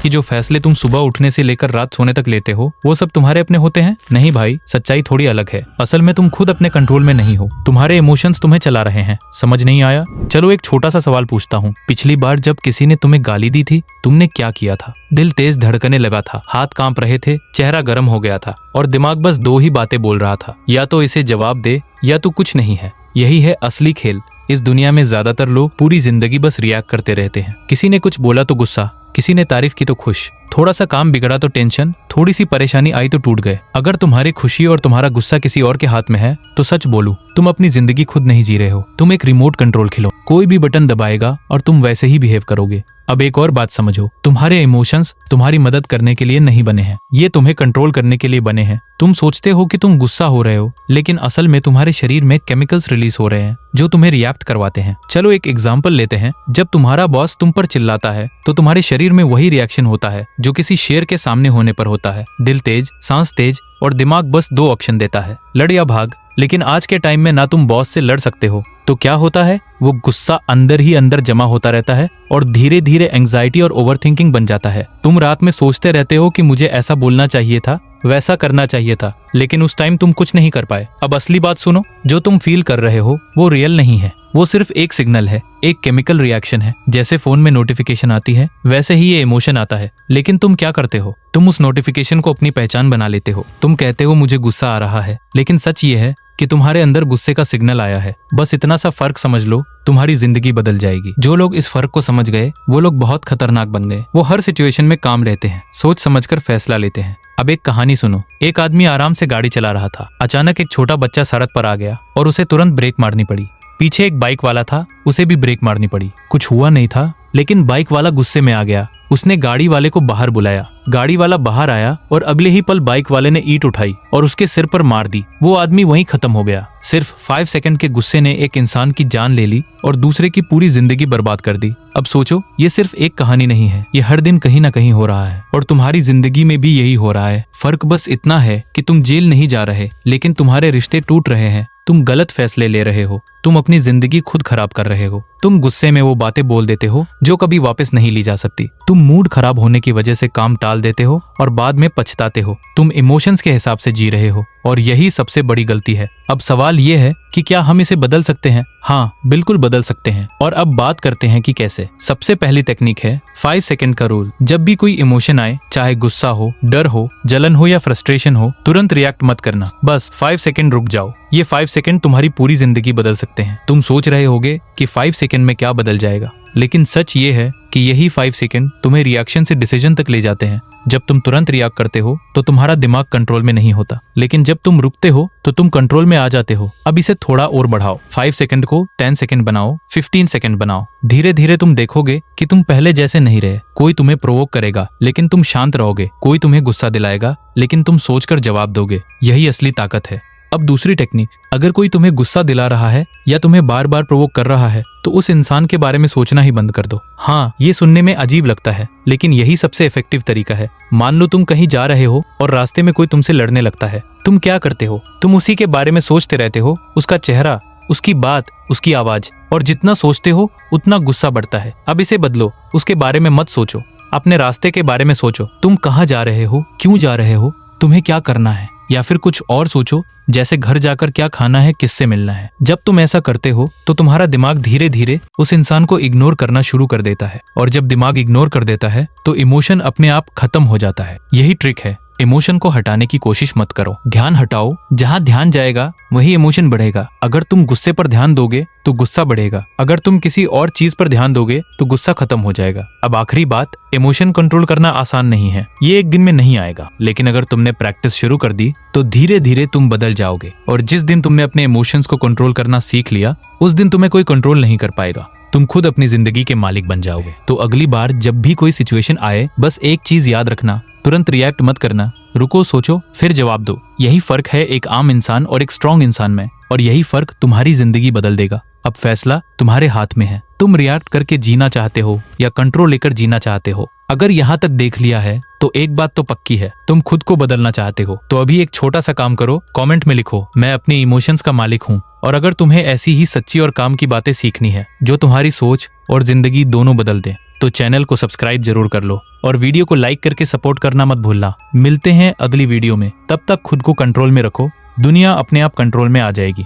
कि जो फैसले तुम सुबह उठने से लेकर रात सोने तक लेते हो वो सब तुम्हारे अपने होते हैं? नहीं भाई, सच्चाई थोड़ी अलग है। असल में तुम खुद अपने कंट्रोल में नहीं हो, तुम्हारे इमोशंस तुम्हें चला रहे हैं। समझ नहीं आया? चलो एक छोटा सा सवाल पूछता हूँ, पिछली बार जब किसी ने तुम्हें गाली दी थी तुमने क्या किया था? दिल तेज धड़कने लगा था, हाथ कांप रहे थे, चेहरा गर्म हो गया था और दिमाग बस दो ही बातें बोल रहा था, या तो इसे जवाब दे या तो कुछ नहीं है। यही है असली खेल। इस दुनिया में ज्यादातर लोग पूरी जिंदगी बस रिएक्ट करते रहते हैं। किसी ने कुछ बोला तो गुस्सा, किसी ने तारीफ की तो खुश, थोड़ा सा काम बिगड़ा तो टेंशन, थोड़ी सी परेशानी आई तो टूट गए। अगर तुम्हारी खुशी और तुम्हारा गुस्सा किसी और के हाथ में है तो सच बोलूं, तुम अपनी जिंदगी खुद नहीं जी रहे हो। तुम एक रिमोट कंट्रोल खिलो, कोई भी बटन दबाएगा और तुम वैसे ही बिहेव करोगे। अब एक और बात समझो, तुम्हारे इमोशंस तुम्हारी मदद करने के लिए नहीं बने हैं, ये तुम्हें कंट्रोल करने के लिए बने हैं। तुम सोचते हो कि तुम गुस्सा हो रहे हो, लेकिन असल में तुम्हारे शरीर में केमिकल्स रिलीज हो रहे हैं जो तुम्हें रिएक्ट करवाते हैं। चलो एक एग्जांपल लेते हैं। जब तुम्हारा बॉस तुम पर चिल्लाता है तो तुम्हारे शरीर में वही रिएक्शन होता है जो किसी शेर के सामने होने पर होता है। दिल तेज, सांस तेज और दिमाग बस दो ऑप्शन देता है, लड़ या भाग। लेकिन आज के टाइम में ना तुम बॉस से लड़ सकते हो, तो क्या होता है, वो गुस्सा अंदर ही अंदर जमा होता रहता है और धीरे धीरे एंग्जाइटी और ओवरथिंकिंग बन जाता है। तुम रात में सोचते रहते हो कि मुझे ऐसा बोलना चाहिए था, वैसा करना चाहिए था, लेकिन उस टाइम तुम कुछ नहीं कर पाए। अब असली बात सुनो, जो तुम फील कर रहे हो वो रियल नहीं है, वो सिर्फ एक सिग्नल है, एक केमिकल रिएक्शन है। जैसे फोन में नोटिफिकेशन आती है वैसे ही ये इमोशन आता है। लेकिन तुम क्या करते हो, तुम उस नोटिफिकेशन को अपनी पहचान बना लेते हो। तुम कहते हो मुझे गुस्सा आ रहा है, लेकिन सच ये है कि तुम्हारे अंदर गुस्से का सिग्नल आया है। बस इतना सा फर्क समझ लो, तुम्हारी जिंदगी बदल जाएगी। जो लोग इस फर्क को समझ गए वो लोग बहुत खतरनाक बन गए। वो हर सिचुएशन में काम रहते हैं, सोच समझकर फैसला लेते हैं। अब एक कहानी सुनो। एक आदमी आराम से गाड़ी चला रहा था। अचानक एक छोटा बच्चा सड़क पर आ गया और उसे तुरंत ब्रेक मारनी पड़ी। पीछे एक बाइक वाला था, उसे भी ब्रेक मारनी पड़ी। कुछ हुआ नहीं था, लेकिन बाइक वाला गुस्से में आ गया। उसने गाड़ी वाले को बाहर बुलाया। गाड़ी वाला बाहर आया और अगले ही पल बाइक वाले ने ईंट उठाई और उसके सिर पर मार दी। वो आदमी वहीं खत्म हो गया। सिर्फ 5 सेकंड के गुस्से ने एक इंसान की जान ले ली और दूसरे की पूरी जिंदगी बर्बाद कर दी। अब सोचो, ये सिर्फ एक कहानी नहीं है, ये हर दिन कहीं ना कहीं हो रहा है और तुम्हारी जिंदगी में भी यही हो रहा है। फर्क बस इतना है कि तुम जेल नहीं जा रहे, लेकिन तुम्हारे रिश्ते टूट रहे हैं। तुम गलत फैसले ले रहे हो, तुम अपनी जिंदगी खुद खराब कर रहे हो। तुम गुस्से में वो बातें बोल देते हो जो कभी वापस नहीं ली जा सकती। तुम मूड खराब होने की वजह से काम टाल देते हो और बाद में पछताते हो। तुम इमोशंस के हिसाब से जी रहे हो और यही सबसे बड़ी गलती है। अब सवाल ये है कि क्या हम इसे बदल सकते हैं? हाँ, बिल्कुल बदल सकते हैं। और अब बात करते हैं कि कैसे। सबसे पहली टेक्निक है 5 सेकंड का रूल। जब भी कोई इमोशन आए, चाहे गुस्सा हो, डर हो, जलन हो या फ्रस्ट्रेशन हो, तुरंत रिएक्ट मत करना। बस 5 सेकंड रुक जाओ। ये 5 सेकंड तुम्हारी पूरी जिंदगी बदल सकते हैं। तुम सोच रहे होगे कि 5 सेकंड में क्या बदल जाएगा, लेकिन सच ये है कि यही 5 सेकंड तुम्हें रिएक्शन से डिसीजन तक ले जाते हैं। जब तुम तुरंत रिएक्ट करते हो तो तुम्हारा दिमाग कंट्रोल में नहीं होता, लेकिन जब तुम रुकते हो तो तुम कंट्रोल में आ जाते हो। अब इसे थोड़ा और बढ़ाओ। 5 सेकंड को 10 सेकंड बनाओ, 15 सेकंड बनाओ। धीरे धीरे तुम देखोगे कि तुम पहले जैसे नहीं रहे। कोई तुम्हें प्रोवोक करेगा लेकिन तुम शांत रहोगे। कोई तुम्हें गुस्सा दिलाएगा लेकिन तुम सोचकर जवाब दोगे। यही असली ताकत है। अब दूसरी टेक्निक, अगर कोई तुम्हें गुस्सा दिला रहा है या तुम्हें बार बार प्रोवोक कर रहा है तो उस इंसान के बारे में सोचना ही बंद कर दो। हाँ, ये सुनने में अजीब लगता है, लेकिन यही सबसे इफेक्टिव तरीका है। मान लो तुम कहीं जा रहे हो और रास्ते में कोई तुमसे लड़ने लगता है। तुम क्या करते हो? तुम उसी के बारे में सोचते रहते हो, उसका चेहरा, उसकी बात, उसकी आवाज, और जितना सोचते हो उतना गुस्सा बढ़ता है। अब इसे बदलो, उसके बारे में मत सोचो, अपने रास्ते के बारे में सोचो। तुम कहाँ जा रहे हो, क्यों जा रहे हो, तुम्हें क्या करना है, या फिर कुछ और सोचो, जैसे घर जाकर क्या खाना है, किससे मिलना है। जब तुम ऐसा करते हो तो तुम्हारा दिमाग धीरे धीरे उस इंसान को इग्नोर करना शुरू कर देता है, और जब दिमाग इग्नोर कर देता है तो इमोशन अपने आप खत्म हो जाता है। यही ट्रिक है। इमोशन को हटाने की कोशिश मत करो, ध्यान हटाओ। जहाँ ध्यान जाएगा वही इमोशन बढ़ेगा। अगर तुम गुस्से पर ध्यान दोगे तो गुस्सा बढ़ेगा, अगर तुम किसी और चीज पर ध्यान दोगे तो गुस्सा खत्म हो जाएगा। अब आखिरी बात, इमोशन कंट्रोल करना आसान नहीं है, ये एक दिन में नहीं आएगा, लेकिन अगर तुमने प्रैक्टिस शुरू कर दी तो धीरे धीरे तुम बदल जाओगे। और जिस दिन तुमने अपने इमोशंस को कंट्रोल करना सीख लिया, उस दिन तुम्हें कोई कंट्रोल नहीं कर पाएगा। तुम खुद अपनी जिंदगी के मालिक बन जाओगे। तो अगली बार जब भी कोई सिचुएशन आए, बस एक चीज याद रखना, तुरंत रिएक्ट मत करना, रुको, सोचो, फिर जवाब दो। यही फर्क है एक आम इंसान और एक स्ट्रॉन्ग इंसान में, और यही फर्क तुम्हारी जिंदगी बदल देगा। अब फैसला तुम्हारे हाथ में है। तुम रिएक्ट करके जीना चाहते हो या कंट्रोल लेकर जीना चाहते हो। अगर यहाँ तक देख लिया है तो एक बात तो पक्की है, तुम खुद को बदलना चाहते हो। तो अभी एक छोटा सा काम करो, कमेंट में लिखो, मैं अपने इमोशंस का मालिक हूँ। और अगर तुम्हें ऐसी ही सच्ची और काम की बातें सीखनी है जो तुम्हारी सोच और जिंदगी दोनों बदल दें, तो चैनल को सब्सक्राइब जरूर कर लो और वीडियो को लाइक करके सपोर्ट करना मत भूलना। मिलते हैं अगली वीडियो में, तब तक खुद को कंट्रोल में रखो, दुनिया अपने आप कंट्रोल में आ जाएगी।